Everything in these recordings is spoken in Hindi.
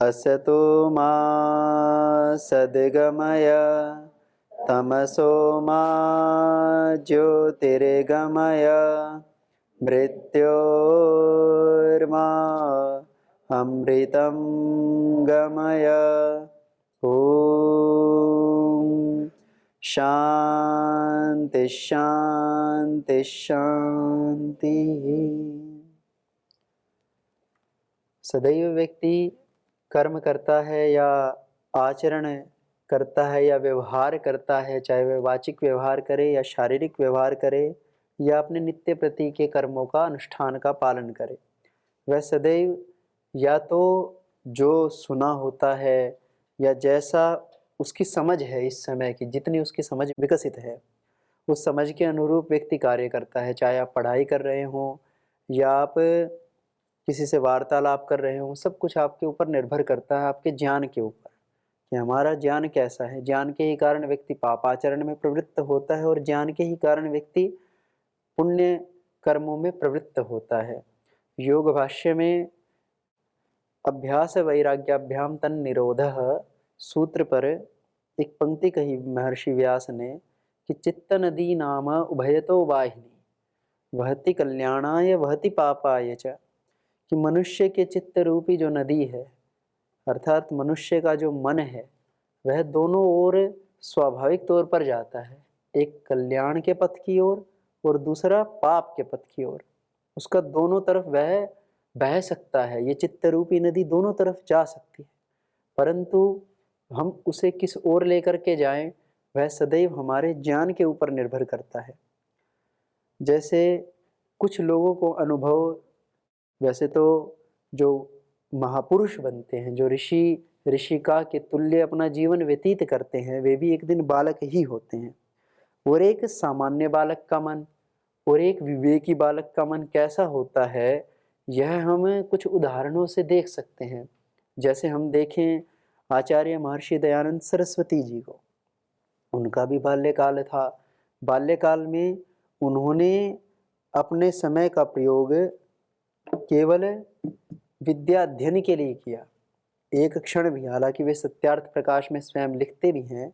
असतो मा सद्गमय तमसो मा ज्योतिर्गमय मृत्योर्मा अमृतं गमय। ओम शांति शांति शांति। सदैव व्यक्ति कर्म करता है या आचरण करता है या व्यवहार करता है, चाहे वह वाचिक व्यवहार करे या शारीरिक व्यवहार करे या अपने नित्य प्रति के कर्मों का अनुष्ठान का पालन करे, वह सदैव या तो जो सुना होता है या जैसा उसकी समझ है, इस समय की जितनी उसकी समझ विकसित है, उस समझ के अनुरूप व्यक्ति कार्य करता है। चाहे आप पढ़ाई कर रहे हों या आप किसी से वार्तालाप कर रहे हों, सब कुछ आपके ऊपर निर्भर करता है, आपके ज्ञान के ऊपर कि हमारा ज्ञान कैसा है। ज्ञान के ही कारण व्यक्ति पापाचरण में प्रवृत्त होता है और ज्ञान के ही कारण व्यक्ति पुण्य कर्मों में प्रवृत्त होता है। योग भाष्य में अभ्यास वैराग्याभ्याम तन निरोधः सूत्र पर एक पंक्ति कही महर्षि व्यास ने कि चित्त नदी नाम उभयतो वाहिनी वहति कल्याणाय वहति पापाय च, कि मनुष्य के चित्त रूपी जो नदी है, अर्थात मनुष्य का जो मन है, वह दोनों ओर स्वाभाविक तौर पर जाता है, एक कल्याण के पथ की ओर और दूसरा पाप के पथ की ओर। उसका दोनों तरफ वह बह सकता है, ये चित्त रूपी नदी दोनों तरफ जा सकती है, परंतु हम उसे किस ओर लेकर के जाएं, वह सदैव हमारे ज्ञान के ऊपर निर्भर करता है। जैसे कुछ लोगों को अनुभव, वैसे तो जो महापुरुष बनते हैं, जो ऋषिका के तुल्य अपना जीवन व्यतीत करते हैं, वे भी एक दिन बालक ही होते हैं। और एक सामान्य बालक का मन और एक विवेकी बालक का मन कैसा होता है, यह हम कुछ उदाहरणों से देख सकते हैं। जैसे हम देखें आचार्य महर्षि दयानंद सरस्वती जी को, उनका भी बाल्यकाल था। बाल्यकाल में उन्होंने अपने समय का प्रयोग केवल विद्या अध्ययन के लिए किया, एक क्षण भी। हालांकि वे सत्यार्थ प्रकाश में स्वयं लिखते भी हैं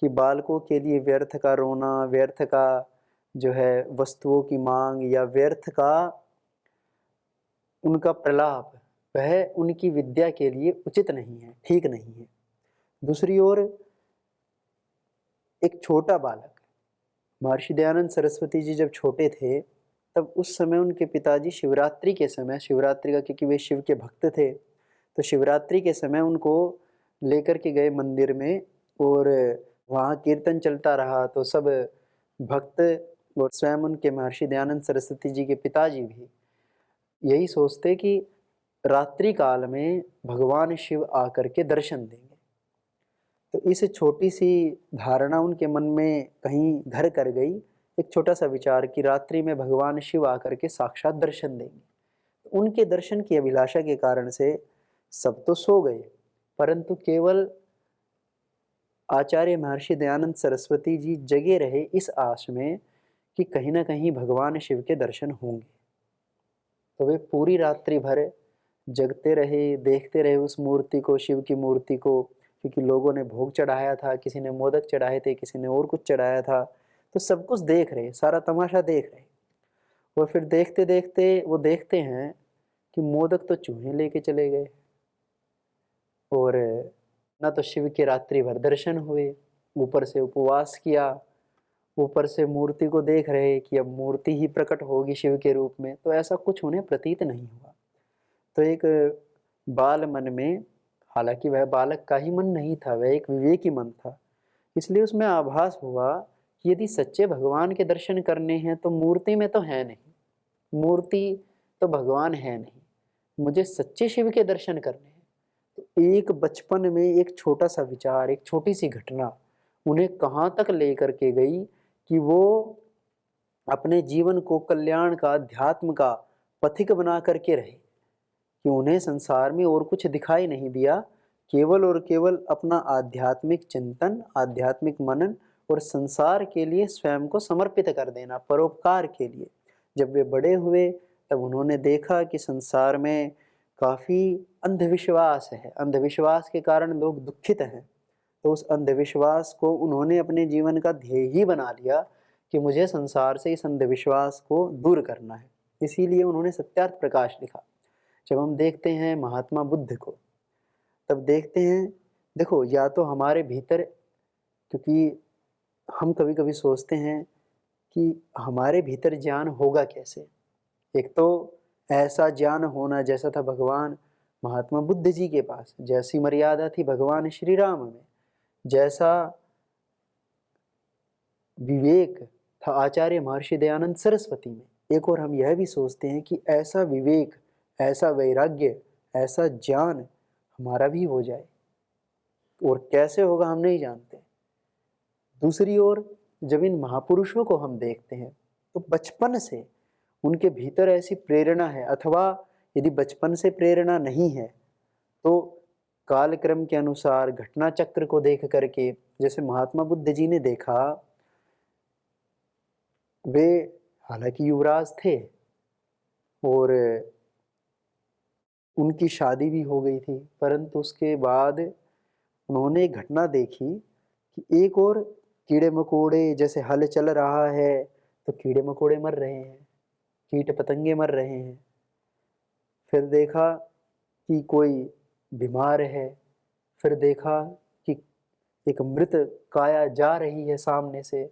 कि बालकों के लिए व्यर्थ का रोना, व्यर्थ का जो है वस्तुओं की मांग या व्यर्थ का उनका प्रलाप, वह उनकी विद्या के लिए उचित नहीं है, ठीक नहीं है। दूसरी ओर एक छोटा बालक, महर्षि दयानंद सरस्वती जी जब छोटे थे तब उस समय उनके पिताजी शिवरात्रि के समय, शिवरात्रि का क्योंकि वे शिव के भक्त थे, तो शिवरात्रि के समय उनको लेकर के गए मंदिर में और वहाँ कीर्तन चलता रहा। तो सब भक्त और स्वयं उनके महर्षि दयानंद सरस्वती जी के पिताजी भी यही सोचते कि रात्रि काल में भगवान शिव आकर के दर्शन देंगे। तो इस छोटी सी धारणा उनके मन में कहीं घर कर गई, एक छोटा सा विचार कि रात्रि में भगवान शिव आकर के साक्षात दर्शन देंगे। तो उनके दर्शन की अभिलाषा के कारण से सब तो सो गए, परंतु केवल आचार्य महर्षि दयानंद सरस्वती जी जगे रहे इस आश में कि कहीं ना कहीं भगवान शिव के दर्शन होंगे। तो वे पूरी रात्रि भर जगते रहे, देखते रहे उस मूर्ति को, शिव की मूर्ति को, क्योंकि लोगों ने भोग चढ़ाया था, किसी ने मोदक चढ़ाए थे, किसी ने और कुछ चढ़ाया था, तो सब कुछ देख रहे, सारा तमाशा देख रहे। और फिर देखते देखते वो देखते हैं कि मोदक तो चूहे लेके चले गए और ना तो शिव के रात्रि भर दर्शन हुए, ऊपर से उपवास किया, ऊपर से मूर्ति को देख रहे कि अब मूर्ति ही प्रकट होगी शिव के रूप में, तो ऐसा कुछ उन्हें प्रतीत नहीं हुआ। तो एक बाल मन में, हालांकि वह बालक का ही मन नहीं था, वह एक विवेकी मन था, इसलिए उसमें आभास हुआ कि यदि सच्चे भगवान के दर्शन करने हैं तो मूर्ति में तो है नहीं, मूर्ति तो भगवान है नहीं, मुझे सच्चे शिव के दर्शन करने हैं। तो एक बचपन में एक छोटा सा विचार, एक छोटी सी घटना उन्हें कहाँ तक लेकर के गई कि वो अपने जीवन को कल्याण का, अध्यात्म का पथिक बना करके रहे, कि उन्हें संसार में और कुछ दिखाई नहीं दिया, केवल और केवल अपना आध्यात्मिक चिंतन, आध्यात्मिक मनन और संसार के लिए स्वयं को समर्पित कर देना, परोपकार के लिए। जब वे बड़े हुए तब उन्होंने देखा कि संसार में काफ़ी अंधविश्वास है, अंधविश्वास के कारण लोग दुखित हैं। तो उस अंधविश्वास को उन्होंने अपने जीवन का ध्येय ही बना लिया कि मुझे संसार से इस अंधविश्वास को दूर करना है। इसीलिए उन्होंने सत्यार्थ प्रकाश लिखा। जब हम देखते हैं महात्मा बुद्ध को, तब देखते हैं, देखो या तो हमारे भीतर, क्योंकि हम कभी-कभी सोचते हैं कि हमारे भीतर ज्ञान होगा कैसे? एक तो ऐसा ज्ञान होना जैसा था भगवान महात्मा बुद्ध जी के पास, जैसी मर्यादा थी भगवान श्री राम में, जैसा विवेक था आचार्य महर्षि दयानंद सरस्वती में। एक और हम यह भी सोचते हैं कि ऐसा विवेक, ऐसा वैराग्य, ऐसा ज्ञान हमारा भी हो जाए, और कैसे होगा हम नहीं जानते। दूसरी ओर जब इन महापुरुषों को हम देखते हैं तो बचपन से उनके भीतर ऐसी प्रेरणा है, अथवा यदि बचपन से प्रेरणा नहीं है तो कालक्रम के अनुसार घटना चक्र को देख करके, जैसे महात्मा बुद्ध जी ने देखा, वे हालांकि युवराज थे और उनकी शादी भी हो गई थी, परंतु उसके बाद उन्होंने एक घटना देखी कि एक और कीड़े मकोड़े, जैसे हल चल रहा है तो कीड़े मकोड़े मर रहे हैं, कीट पतंगे मर रहे हैं। फिर देखा कि कोई बीमार है, फिर देखा कि एक मृत काया जा रही है सामने से।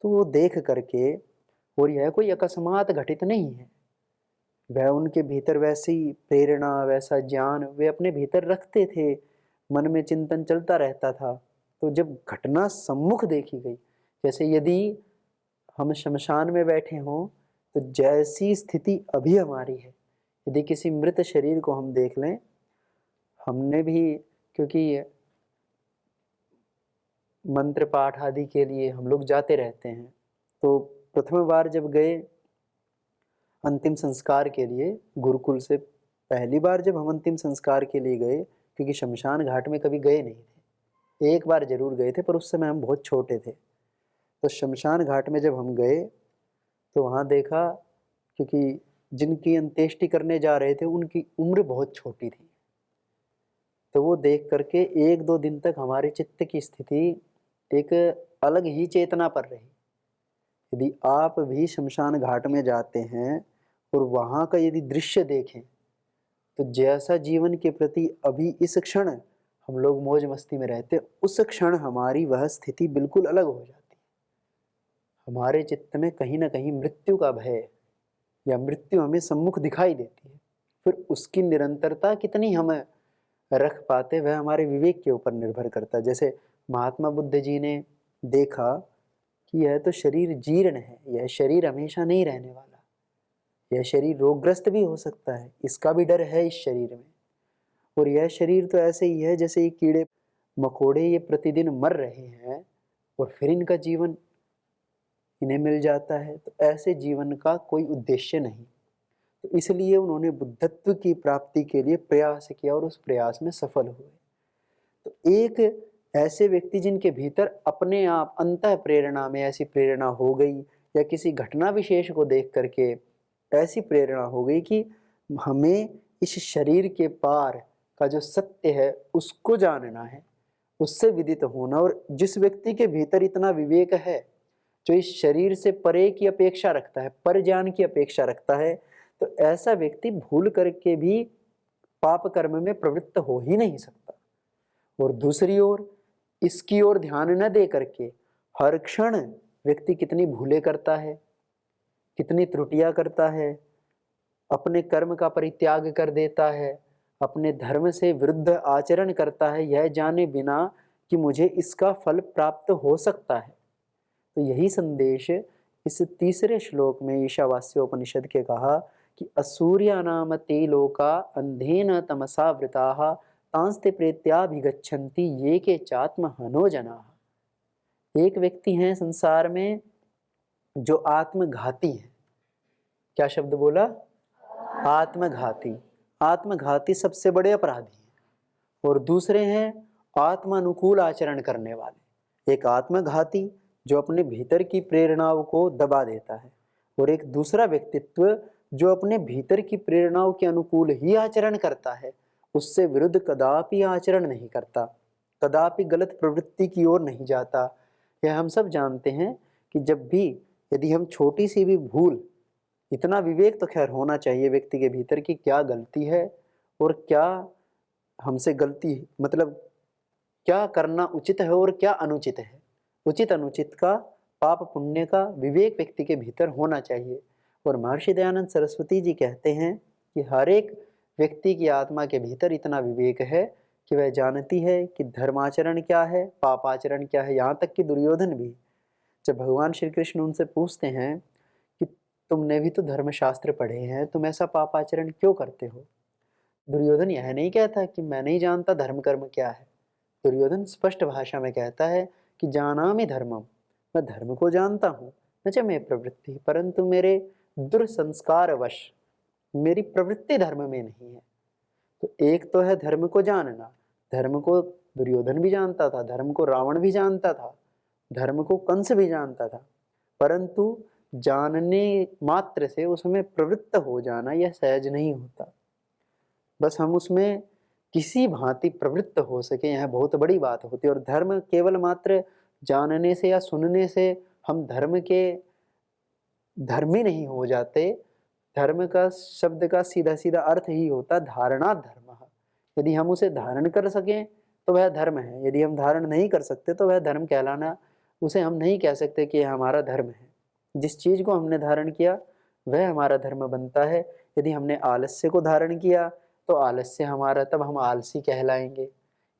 तो वो देख करके, और यह कोई अकस्मात घटित नहीं है, वह उनके भीतर वैसी प्रेरणा, वैसा ज्ञान वे अपने भीतर रखते थे, मन में चिंतन चलता रहता था। तो जब घटना सम्मुख देखी गई, जैसे यदि हम शमशान में बैठे हों तो जैसी स्थिति अभी हमारी है, यदि किसी मृत शरीर को हम देख लें, हमने भी, क्योंकि मंत्र पाठ आदि के लिए हम लोग जाते रहते हैं, तो प्रथम बार जब गए अंतिम संस्कार के लिए, गुरुकुल से पहली बार जब हम अंतिम संस्कार के लिए गए, क्योंकि शमशान घाट में कभी गए नहीं थे, एक बार जरूर गए थे पर उस समय हम बहुत छोटे थे। तो शमशान घाट में जब हम गए तो वहाँ देखा, क्योंकि जिनकी अंत्येष्टि करने जा रहे थे उनकी उम्र बहुत छोटी थी, तो वो देख करके 1-2 दिन तक हमारे चित्त की स्थिति एक अलग ही चेतना पर रही। यदि आप भी शमशान घाट में जाते हैं और वहाँ का यदि दृश्य देखें, तो जैसा जीवन के प्रति अभी इस क्षण हम लोग मौज मस्ती में रहते, उस क्षण हमारी वह स्थिति बिल्कुल अलग हो जाती है। हमारे चित्त में कहीं ना कहीं मृत्यु का भय या मृत्यु हमें सम्मुख दिखाई देती है। फिर उसकी निरंतरता कितनी हम रख पाते, वह हमारे विवेक के ऊपर निर्भर करता है। जैसे महात्मा बुद्ध जी ने देखा कि यह तो शरीर जीर्ण है, यह शरीर हमेशा नहीं रहने वाला, यह शरीर रोगग्रस्त भी हो सकता है, इसका भी डर है इस शरीर में, और यह शरीर तो ऐसे ही है जैसे ये कीड़े मकोड़े ये प्रतिदिन मर रहे हैं और फिर इनका जीवन इन्हें मिल जाता है। तो ऐसे जीवन का कोई उद्देश्य नहीं। तो इसलिए उन्होंने बुद्धत्व की प्राप्ति के लिए प्रयास किया और उस प्रयास में सफल हुए। तो एक ऐसे व्यक्ति जिनके भीतर अपने आप अंतः प्रेरणा में ऐसी प्रेरणा हो गई, या किसी घटना विशेष को देख करके ऐसी प्रेरणा हो गई कि हमें इस शरीर के पार का जो सत्य है उसको जानना है, उससे विदित होना। और जिस व्यक्ति के भीतर इतना विवेक है, जो इस शरीर से परे की अपेक्षा रखता है, पर ज्ञान की अपेक्षा रखता है, तो ऐसा व्यक्ति भूल करके भी पाप कर्म में प्रवृत्त हो ही नहीं सकता। और दूसरी ओर इसकी ओर ध्यान न दे करके हर क्षण व्यक्ति कितनी भूलें करता है, कितनी त्रुटियां करता है, अपने कर्म का परित्याग कर देता है, अपने धर्म से विरुद्ध आचरण करता है, यह जाने बिना कि मुझे इसका फल प्राप्त हो सकता है। तो यही संदेश इस तीसरे श्लोक में ईशावास्योपनिषद के कहा कि असूर्यानाम ते लोका अंधेन तमसा वृताः तांस्ते प्रेत्याभिगच्छन्ति ये के चात्म हनो जनाः। एक व्यक्ति हैं संसार में जो आत्मघाती है। क्या शब्द बोला? आत्मघाती। आत्मघाती सबसे बड़े अपराधी हैं। और दूसरे हैं आत्मानुकूल आचरण करने वाले। एक आत्मघाती जो अपने भीतर की प्रेरणाओं को दबा देता है, और एक दूसरा व्यक्तित्व जो अपने भीतर की प्रेरणाओं के अनुकूल ही आचरण करता है, उससे विरुद्ध कदापि आचरण नहीं करता, कदापि गलत प्रवृत्ति की ओर नहीं जाता। यह हम सब जानते हैं कि जब भी यदि हम छोटी सी भी भूल, इतना विवेक तो खैर होना चाहिए व्यक्ति के भीतर कि क्या गलती है और क्या हमसे गलती, मतलब क्या करना उचित है और क्या अनुचित है। उचित अनुचित का, पाप पुण्य का विवेक व्यक्ति के भीतर होना चाहिए। और महर्षि दयानंद सरस्वती जी कहते हैं कि हर एक व्यक्ति की आत्मा के भीतर इतना विवेक है कि वह जानती है कि धर्माचरण क्या है, पापाचरण क्या है। यहाँ तक कि दुर्योधन भी, जब भगवान श्री कृष्ण उनसे पूछते हैं कि तुमने भी तो धर्मशास्त्र पढ़े हैं, तुम ऐसा पापाचरण क्यों करते हो, दुर्योधन यह नहीं कहता कि मैं नहीं जानता धर्म कर्म क्या है। दुर्योधन स्पष्ट भाषा में कहता है कि जानामि धर्मम, मैं धर्म को जानता हूँ, न च मे प्रवृत्ति, परंतु मेरे दुर्संस्कारवश मेरी प्रवृत्ति धर्म में नहीं है। तो एक तो है धर्म को जानना, धर्म को दुर्योधन भी जानता था, धर्म को रावण भी जानता था, धर्म को कंस भी जानता था, परंतु जानने मात्र से उसमें प्रवृत्त हो जाना यह सहज नहीं होता। बस हम उसमें किसी भांति प्रवृत्त हो सके, यह बहुत बड़ी बात होती है। और धर्म केवल मात्र जानने से या सुनने से हम धर्म के धर्मी नहीं हो जाते। धर्म का शब्द का सीधा सीधा अर्थ ही होता धारणा धर्म। यदि हम उसे धारण कर सकें तो वह धर्म है, यदि हम धारण नहीं कर सकते तो वह धर्म कहलाना, उसे हम नहीं कह सकते कि यह हमारा धर्म है। जिस चीज को हमने धारण किया वह हमारा धर्म बनता है। यदि हमने आलस्य को धारण किया तो आलस्य हमारा, तब हम आलसी कहलाएंगे।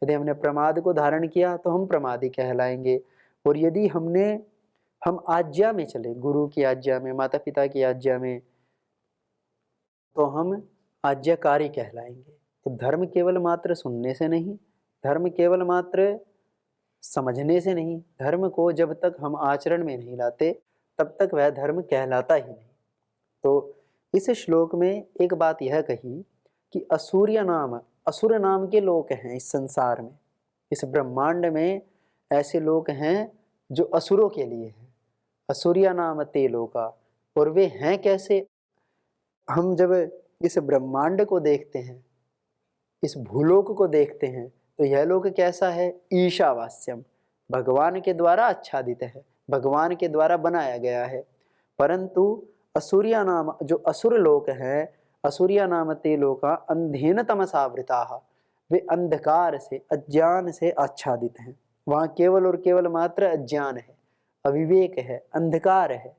यदि हमने प्रमाद को धारण किया तो हम प्रमादी कहलाएंगे। और यदि हम आज्ञा में चले, गुरु की आज्ञा में, माता पिता की आज्ञा में, तो हम आज्ञाकारी कहलाएंगे। तो धर्म केवल मात्र सुनने से नहीं, धर्म केवल मात्र समझने से नहीं, धर्म को जब तक हम आचरण में नहीं लाते तब तक वह धर्म कहलाता ही नहीं। तो इस श्लोक में एक बात यह कही कि असुर नाम के लोग हैं इस संसार में, इस ब्रह्मांड में ऐसे लोग हैं जो असुरों के लिए हैं। असुरिया नाम ते लोका। और वे हैं कैसे? हम जब इस ब्रह्मांड को देखते हैं, इस भूलोक को देखते हैं, तो यह लोक कैसा है? ईशावास्यम, भगवान के द्वारा आच्छादित है, भगवान के द्वारा बनाया गया है। परंतु असुरिया नाम, जो असुर लोक है, असुरिया नाम ते लोका अंधेन तमसावृता, वे अंधकार से, अज्ञान से आच्छादित हैं। वहाँ केवल और केवल मात्र अज्ञान है, अविवेक है, अंधकार है।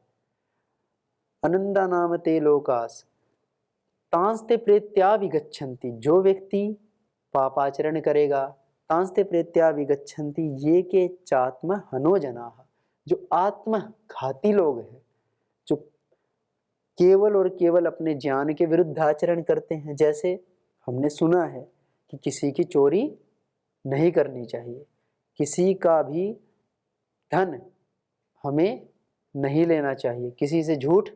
अनंदा नाम ते लोकास तांस्ते प्रेत्याभिगच्छन्ति, जो व्यक्ति पापाचरण करेगा, तांस्ते प्रेत्याभिगच्छन्ति ये के चात्म हनो जनाः, जो आत्मघाती लोग हैं, जो केवल और केवल अपने ज्ञान के विरुद्ध आचरण करते हैं। जैसे हमने सुना है कि किसी की चोरी नहीं करनी चाहिए, किसी का भी धन हमें नहीं लेना चाहिए, किसी से झूठ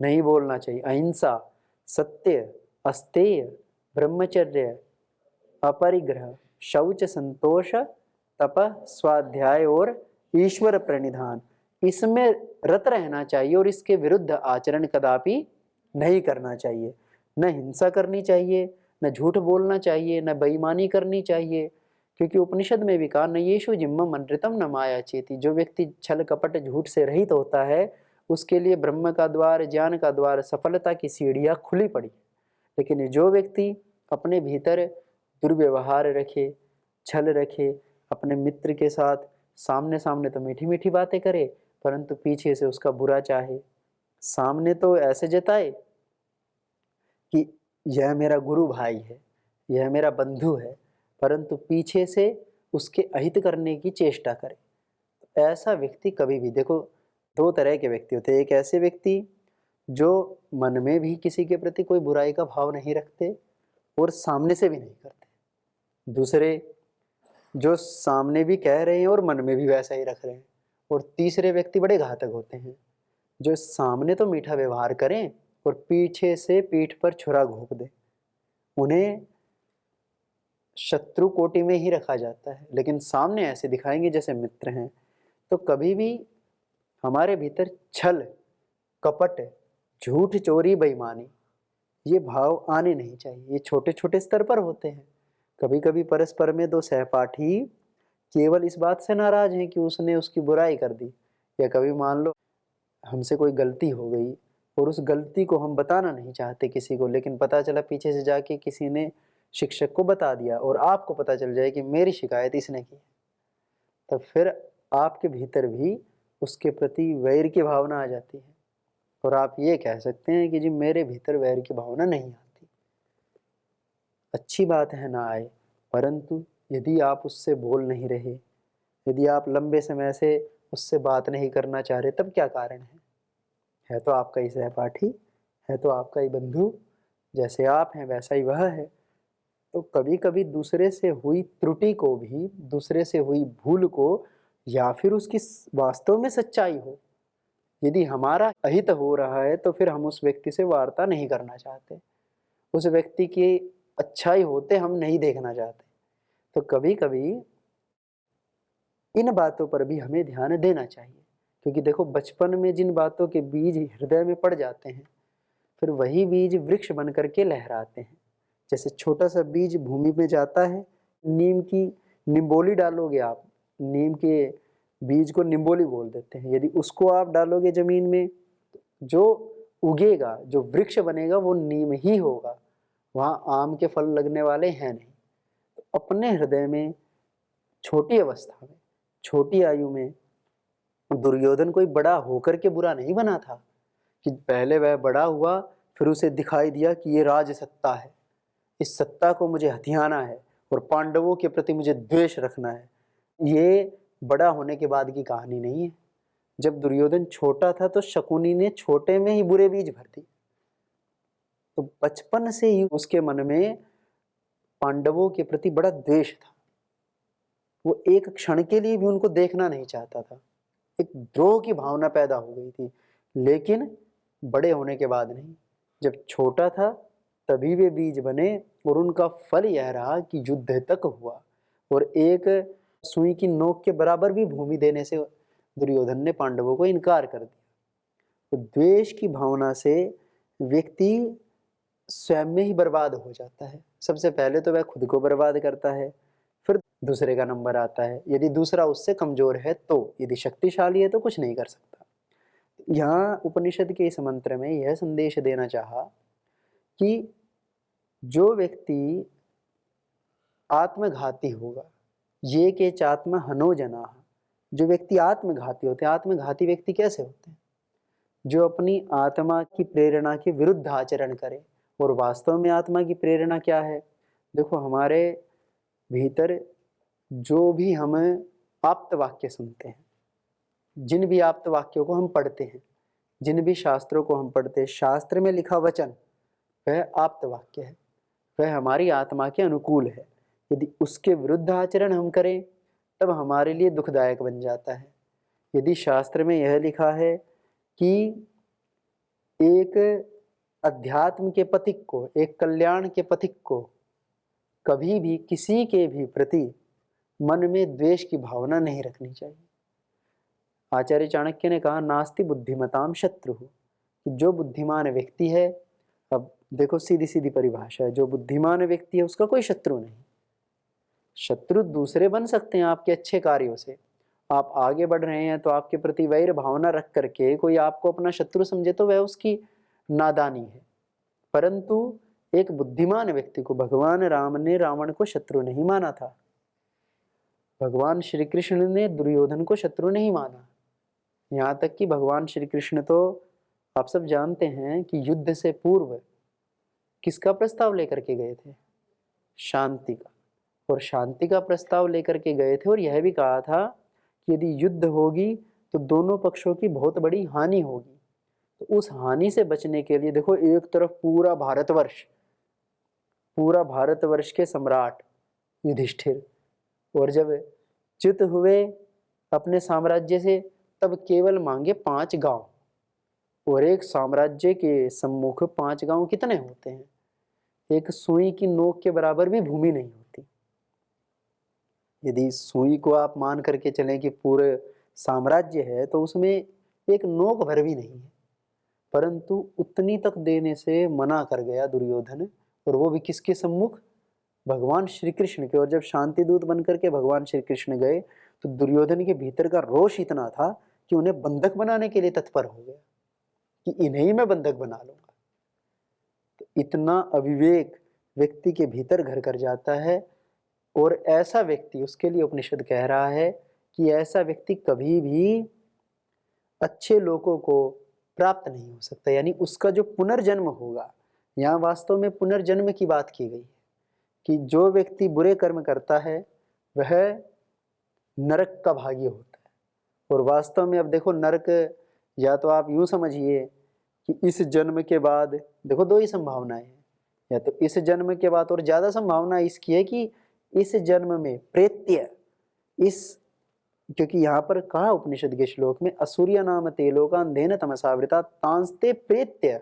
नहीं बोलना चाहिए, अहिंसा, सत्य, अस्तेय, ब्रह्मचर्य, अपरिग्रह, शौच, संतोष, तप, स्वाध्याय और ईश्वर प्रणिधान, इसमें रत रहना चाहिए और इसके विरुद्ध आचरण कदापि नहीं करना चाहिए। न हिंसा करनी चाहिए, न झूठ बोलना चाहिए, न बेईमानी करनी चाहिए, क्योंकि उपनिषद में भी कहा न येषु जिम्मम अनृतम न माया चेति। जो व्यक्ति छल कपट झूठ से रहित होता है उसके लिए ब्रह्म का द्वार, ज्ञान का द्वार, सफलता की सीढ़ियाँ खुली पड़ी। लेकिन जो व्यक्ति अपने भीतर दुर्व्यवहार रखे, छल रखे, अपने मित्र के साथ सामने सामने तो मीठी मीठी बातें करे परंतु पीछे से उसका बुरा चाहे, सामने तो ऐसे जताए कि यह मेरा गुरु भाई है, यह मेरा बंधु है, परंतु पीछे से उसके अहित करने की चेष्टा करे, तो ऐसा व्यक्ति कभी भी, देखो दो तरह के व्यक्ति होते हैं। एक ऐसे व्यक्ति जो मन में भी किसी के प्रति कोई बुराई का भाव नहीं रखते और सामने से भी नहीं करते। दूसरे जो सामने भी कह रहे हैं और मन में भी वैसा ही रख रहे हैं। और तीसरे व्यक्ति बड़े घातक होते हैं जो सामने तो मीठा व्यवहार करें और पीछे से पीठ पर छुरा घोंप दें। उन्हें शत्रु कोटि में ही रखा जाता है, लेकिन सामने ऐसे दिखाएंगे जैसे मित्र हैं। तो कभी भी हमारे भीतर छल, कपट, झूठ, चोरी, बेईमानी, ये भाव आने नहीं चाहिए। ये छोटे-छोटे स्तर पर होते हैं। कभी-कभी परस्पर में 2 सहपाठी केवल इस बात से नाराज़ हैं कि उसने उसकी बुराई कर दी, या कभी मान लो हमसे कोई गलती हो गई और उस गलती को हम बताना नहीं चाहते किसी को, लेकिन पता चला पीछे से जाके किसी ने शिक्षक को बता दिया और आपको पता चल जाए कि मेरी शिकायत इसने की है। तब फिर आपके भीतर भी उसके प्रति वैर की भावना आ जाती है और आप ये कह सकते हैं कि जी मेरे भीतर वैर की भावना नहीं आती। अच्छी बात है ना आए, परंतु यदि आप उससे बोल नहीं रहे, यदि आप लंबे समय से उससे बात नहीं करना चाह रहे, तब क्या कारण है? है तो आपका ही सहपाठी, है तो आपका ही बंधु, जैसे आप हैं वैसा ही वह है। तो कभी-कभी दूसरे से हुई त्रुटि को भी, दूसरे से हुई भूल को, या फिर उसकी वास्तव में सच्चाई हो, यदि हमारा अहित हो रहा है तो फिर हम उस व्यक्ति से वार्ता नहीं करना चाहते। उस व्यक्ति की अच्छाई होते हम नहीं देखना चाहते। तो कभी-कभी इन बातों पर भी हमें ध्यान देना चाहिए, क्योंकि देखो बचपन में जिन बातों के बीज हृदय में पड़ जाते हैं, फिर वही बीज वृक्ष बन करके लहराते हैं। जैसे छोटा सा बीज भूमि में जाता है, नीम की निम्बोली डालोगे आप, नीम के बीज को निम्बोली बोल देते हैं। यदि उसको आप डालोगे ज़मीन में, जो उगेगा, जो वृक्ष बनेगा वो नीम ही होगा, वहाँ आम के फल लगने वाले हैं नहीं। तो अपने हृदय में छोटी अवस्था में, छोटी आयु में दुर्योधन कोई बड़ा होकर के बुरा नहीं बना था कि पहले वह बड़ा हुआ, फिर उसे दिखाई दिया कि ये राज सत्ता है, इस सत्ता को मुझे हथियाना है और पांडवों के प्रति मुझे द्वेष रखना है। ये बड़ा होने के बाद की कहानी नहीं है। जब दुर्योधन छोटा था तो शकुनी ने छोटे में ही बुरे बीज भर दिए। तो बचपन से ही उसके मन में पांडवों के प्रति बड़ा द्वेष था। वो एक क्षण के लिए भी उनको देखना नहीं चाहता था। एक द्रोह की भावना पैदा हो गई थी, लेकिन बड़े होने के बाद नहीं। जब छोटा था तभी वे बीज बने और उनका फल यह रहा कि युद्ध तक हुआ और एक सुई की नोक के बराबर भी भूमि देने से दुर्योधन ने पांडवों को इनकार कर दिया। तो द्वेष की भावना से व्यक्ति स्वयं में ही बर्बाद हो जाता है। सबसे पहले तो वह खुद को बर्बाद करता है, फिर दूसरे का नंबर आता है। यदि दूसरा उससे कमजोर है तो, यदि शक्तिशाली है तो कुछ नहीं कर सकता। यहाँ उपनिषद के इस मंत्र में यह संदेश देना चाहा कि जो व्यक्ति आत्मघाती होगा, ये के चात्म हनो जना, जो व्यक्ति आत्मघाती होते हैं। आत्मघाती व्यक्ति कैसे होते हैं? जो अपनी आत्मा की प्रेरणा के विरुद्ध आचरण करे। और वास्तव में आत्मा की प्रेरणा क्या है? देखो हमारे भीतर जो भी हम आप्त वाक्य सुनते हैं, जिन भी आप्त वाक्यों को हम पढ़ते हैं, जिन भी शास्त्रों को हम पढ़ते हैं, शास्त्र में लिखा वचन वह आप्त वाक्य है, वह हमारी आत्मा के अनुकूल है। यदि उसके विरुद्ध आचरण हम करें तब हमारे लिए दुखदायक बन जाता है। यदि शास्त्र में यह लिखा है कि एक अध्यात्म के पथिक को, एक कल्याण के पथिक को कभी भी किसी के भी प्रति मन में द्वेष की भावना नहीं रखनी चाहिए। आचार्य चाणक्य ने कहा नास्ति बुद्धिमताम शत्रु, कि जो बुद्धिमान व्यक्ति है, अब देखो सीधी सीधी परिभाषा है, जो बुद्धिमान व्यक्ति है उसका कोई शत्रु नहीं। शत्रु दूसरे बन सकते हैं आपके अच्छे कार्यों से। आप आगे बढ़ रहे हैं तो आपके प्रति वैर भावना रख करके कोई आपको अपना शत्रु समझे तो वह उसकी नादानी है। परंतु एक बुद्धिमान व्यक्ति को भगवान राम ने रावण को शत्रु नहीं माना था, भगवान श्री कृष्ण ने दुर्योधन को शत्रु नहीं माना। यहाँ तक कि भगवान श्री कृष्ण तो आप सब जानते हैं कि युद्ध से पूर्व किसका प्रस्ताव लेकर के गए थे? शांति का। और शांति का प्रस्ताव लेकर के गए थे और यह भी कहा था कि यदि युद्ध होगी तो दोनों पक्षों की बहुत बड़ी हानि होगी। तो उस हानि से बचने के लिए देखो एक तरफ पूरा भारतवर्ष के सम्राट युधिष्ठिर, और जब च्युत हुए अपने साम्राज्य से तब केवल मांगे 5 गांव, और एक साम्राज्य के सम्मुख 5 गांव कितने होते हैं? एक सुई की नोक के बराबर भी भूमि नहीं होती। यदि सुई को आप मान करके चलें कि पूरे साम्राज्य है तो उसमें एक नोक भर भी नहीं है। परंतु उतनी तक देने से मना कर गया दुर्योधन, और वो भी किसके सम्मुख? भगवान श्री कृष्ण के। और जब शांति दूत बनकर के भगवान श्री कृष्ण गए तो दुर्योधन के भीतर का रोष इतना था कि उन्हें बंधक बनाने के लिए तत्पर हो गया कि इन्हें ही मैं बंधक बना लूंगा। तो इतना अविवेक व्यक्ति के भीतर घर कर जाता है, और ऐसा व्यक्ति, उसके लिए उपनिषद कह रहा है कि ऐसा व्यक्ति कभी भी अच्छे लोगों को प्राप्त नहीं हो सकता। यानी उसका जो पुनर्जन्म होगा, यहाँ वास्तव में पुनर्जन्म की बात की गई है कि जो व्यक्ति बुरे कर्म करता है वह नरक का भागी होता है। और वास्तव में अब देखो, नरक या तो आप यूं समझिए कि इस जन्म के बाद, देखो दो ही संभावनाएं हैं, या तो इस जन्म के बाद, और ज्यादा संभावना इसकी है कि इस जन्म में प्रेत्य, इस, क्योंकि यहाँ पर कहा उपनिषद के श्लोक में असुरिया नाम ते लोकांधेन तमसावृता तांस्ते प्रेत्य,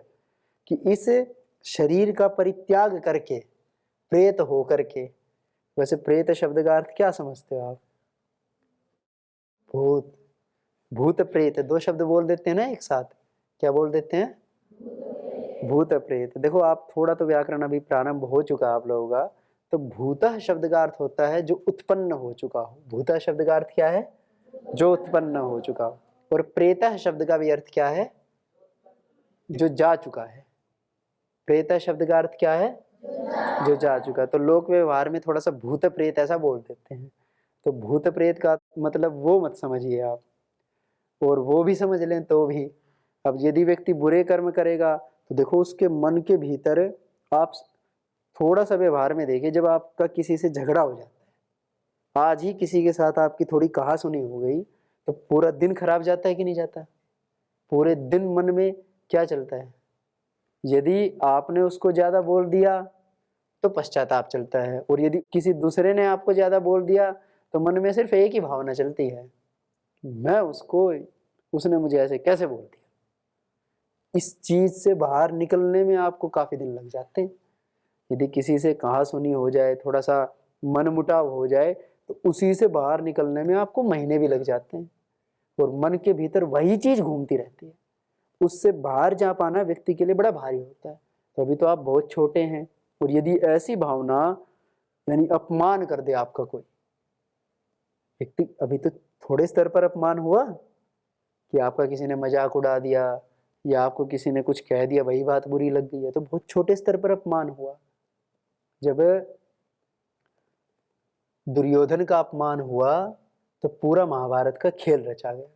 कि इस शरीर का परित्याग करके प्रेत हो करके। वैसे प्रेत शब्द का अर्थ क्या समझते हो आप? भूत। भूत प्रेत दो शब्द बोल देते हैं ना एक साथ, क्या बोल देते हैं? भूत प्रेत। देखो आप थोड़ा तो व्याकरण अभी प्रारंभ हो चुका है आप लोगों का, तो भूतः शब्द का अर्थ होता है जो उत्पन्न हो चुका हो। भूतः शब्द का अर्थ क्या है? जो उत्पन्न हो चुका हो। और प्रेतः शब्द का भी अर्थ क्या है? जो जा चुका है। प्रेतः शब्द का अर्थ क्या है? जो जा चुका। तो लोक व्यवहार में थोड़ा सा भूत प्रेत ऐसा बोल देते हैं, तो भूत प्रेत का मतलब वो मत समझिए आप, और वो भी समझ लें तो भी। अब यदि व्यक्ति बुरे कर्म करेगा तो देखो उसके मन के भीतर, आप थोड़ा सा व्यवहार में देखिए, जब आपका किसी से झगड़ा हो जाता है, आज ही किसी के साथ आपकी थोड़ी कहासुनी हो गई, तो पूरा दिन खराब जाता है कि नहीं जाता? पूरे दिन मन में क्या चलता है? यदि आपने उसको ज्यादा बोल दिया तो पश्चाताप चलता है, और यदि किसी दूसरे ने आपको ज्यादा बोल दिया तो मन में सिर्फ एक ही भावना चलती है, मैं उसको, उसने मुझे ऐसे कैसे बोल दिया। इस चीज से बाहर निकलने में आपको काफी दिन लग जाते हैं। यदि किसी से कहासुनी हो जाए, थोड़ा सा मनमुटाव हो जाए, तो उसी से बाहर निकलने में आपको महीने भी लग जाते हैं, और मन के भीतर वही चीज घूमती रहती है। उससे बाहर जा पाना व्यक्ति के लिए बड़ा भारी होता है। तो अभी तो आप बहुत छोटे हैं, और यदि ऐसी भावना, यानी अपमान कर दे आपका कोई व्यक्ति, अभी तो थोड़े स्तर पर अपमान हुआ कि आपका किसी ने मजाक उड़ा दिया या आपको किसी ने कुछ कह दिया, वही बात बुरी लग गई है, तो बहुत छोटे स्तर पर अपमान हुआ। जब दुर्योधन का अपमान हुआ तो पूरा महाभारत का खेल रचा गया।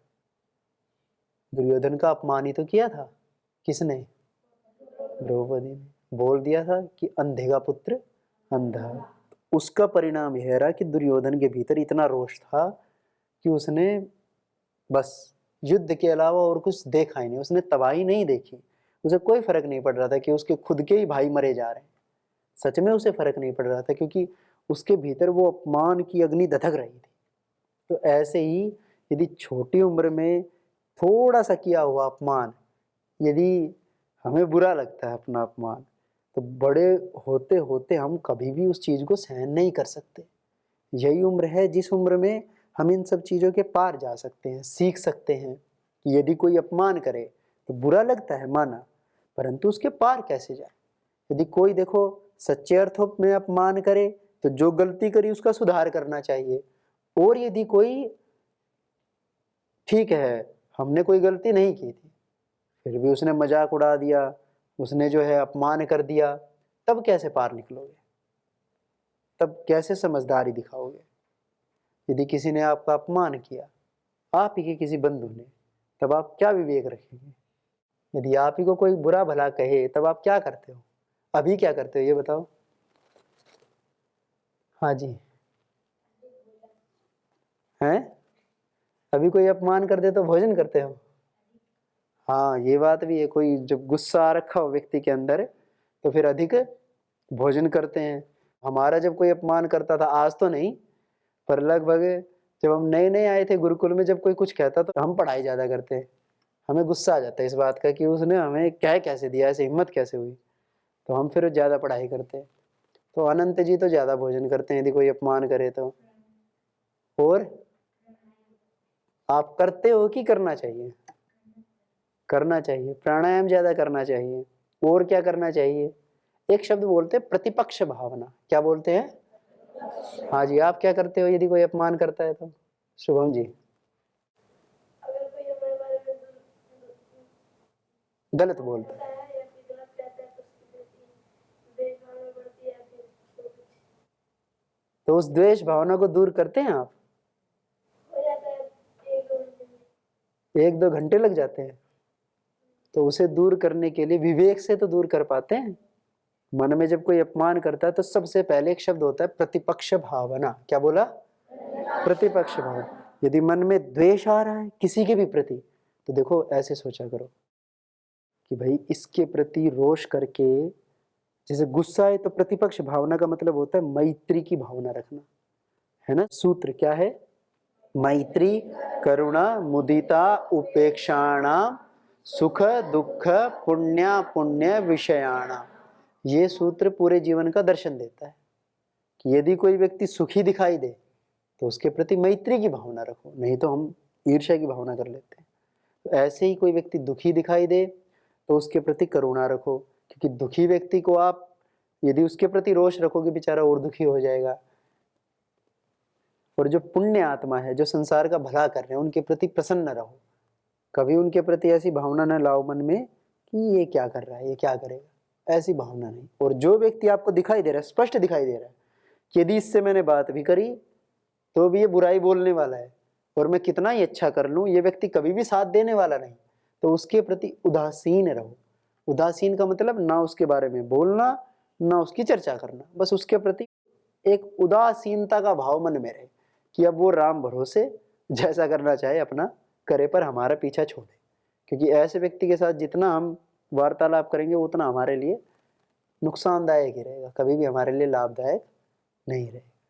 दुर्योधन का अपमान ही तो किया था किसने? द्रौपदी ने। बोल दिया था कि अंधे का पुत्र अंधा। उसका परिणाम यह रहा कि दुर्योधन के भीतर इतना रोष था कि उसने बस युद्ध के अलावा और कुछ देखा ही नहीं, उसने तबाही नहीं देखी। उसे कोई फर्क नहीं पड़ रहा था कि उसके खुद के ही भाई मरे जा रहे हैं, सच में उसे फर्क नहीं पड़ रहा था, क्योंकि उसके भीतर वो अपमान की अग्नि धधक रही थी। तो ऐसे ही यदि छोटी उम्र में थोड़ा सा किया हुआ अपमान, यदि हमें बुरा लगता है अपना अपमान, तो बड़े होते होते हम कभी भी उस चीज को सहन नहीं कर सकते। यही उम्र है जिस उम्र में हम इन सब चीजों के पार जा सकते हैं, सीख सकते हैं कि यदि कोई अपमान करे तो बुरा लगता है, माना, परंतु उसके पार कैसे जाए। यदि कोई देखो सच्चे अर्थों में अपमान करे तो जो गलती करी उसका सुधार करना चाहिए, और यदि कोई, ठीक है हमने कोई गलती नहीं की थी फिर भी उसने मजाक उड़ा दिया, उसने जो है अपमान कर दिया, तब कैसे पार निकलोगे? तब कैसे समझदारी दिखाओगे? यदि किसी ने आपका अपमान किया, आप ही के किसी बंधु ने, तब आप क्या विवेक रखेंगे? यदि आप ही को कोई बुरा भला कहे तब आप क्या करते हो? अभी क्या करते हो ये बताओ? हाँ जी, हैं? अभी कोई अपमान कर दे तो भोजन करते हो? हाँ ये बात भी है, कोई जब गुस्सा आ रखा हो व्यक्ति के अंदर तो फिर अधिक भोजन करते हैं। हमारा जब कोई अपमान करता था, आज तो नहीं, पर लगभग जब हम नए नए आए थे गुरुकुल में, जब कोई कुछ कहता तो हम पढ़ाई ज्यादा करते। हमें गुस्सा आ जाता है इस बात का कि उसने हमें कह कैसे दिया, ऐसे हिम्मत कैसे हुई, तो हम फिर ज्यादा पढ़ाई करते। तो अनंत जी तो ज्यादा भोजन करते हैं यदि कोई अपमान करे तो। और आप करते हो कि करना चाहिए? करना चाहिए, प्राणायाम ज़्यादा करना चाहिए। और क्या करना चाहिए? एक शब्द बोलते हैं प्रतिपक्ष भावना। क्या बोलते हैं? हाँ जी, आप क्या करते हो यदि कोई अपमान करता है तो? शुभम जी। अगर कोई हमारे बारे में गलत बोलता है या फिर गलत कहता है तो उसकी द्वेष भावना बढ़ती है या फिर उसको कुछ तो उस द्वेष भावना को दूर करते हैं आप? हो जाता है 1-2 घंटे में। 1-2 घंटे लग जाते हैं। तो उसे दूर करने के लिए विवेक से तो दूर कर पाते हैं। मन में जब कोई अपमान करता है तो सबसे पहले एक शब्द होता है प्रतिपक्ष भावना। क्या बोला? प्रतिपक्ष भावना। यदि मन में द्वेष आ रहा है किसी के भी प्रति, तो देखो ऐसे सोचा करो कि भाई इसके प्रति रोष करके, जैसे गुस्सा है तो प्रतिपक्ष भावना का मतलब होता है मैत्री की भावना रखना, है ना? सूत्र क्या है? मैत्री, करुणा, मुदिता, उपेक्षाणाम, सुख दुख, पुण्य पुण्य विषयाणाम। ये सूत्र पूरे जीवन का दर्शन देता है कि यदि कोई व्यक्ति सुखी दिखाई दे तो उसके प्रति मैत्री की भावना रखो, नहीं तो हम ईर्ष्या की भावना कर लेते हैं। तो ऐसे ही कोई व्यक्ति दुखी दिखाई दे तो उसके प्रति करुणा रखो, क्योंकि दुखी व्यक्ति को आप यदि उसके प्रति रोष रखोगे बेचारा और दुखी हो जाएगा। और जो पुण्य आत्मा है, जो संसार का भला कर रहे हैं, उनके प्रति प्रसन्न रहो। कभी उनके प्रति ऐसी भावना न लाओ मन में कि ये क्या कर रहा है, ये क्या करेगा, ऐसी भावना नहीं। और जो व्यक्ति आपको दिखाई दे रहा है, स्पष्ट दिखाई दे रहा है कि यदि इससे मैंने बात भी करी तो भी ये बुराई बोलने वाला है और मैं कितना ही अच्छा कर लूं, ये व्यक्ति कभी भी साथ देने वाला नहीं, तो उसके प्रति उदासीन रहो। उदासीन का मतलब ना उसके बारे में बोलना, ना उसकी चर्चा करना, बस उसके प्रति एक उदासीनता का भाव मन में रहे कि अब वो राम भरोसे जैसा करना चाहे अपना करे, पर हमारा पीछा छोड़े। क्योंकि ऐसे व्यक्ति के साथ जितना हम वार्तालाप करेंगे उतना हमारे लिए नुकसानदायक ही रहेगा, कभी भी हमारे लिए लाभदायक नहीं रहेगा।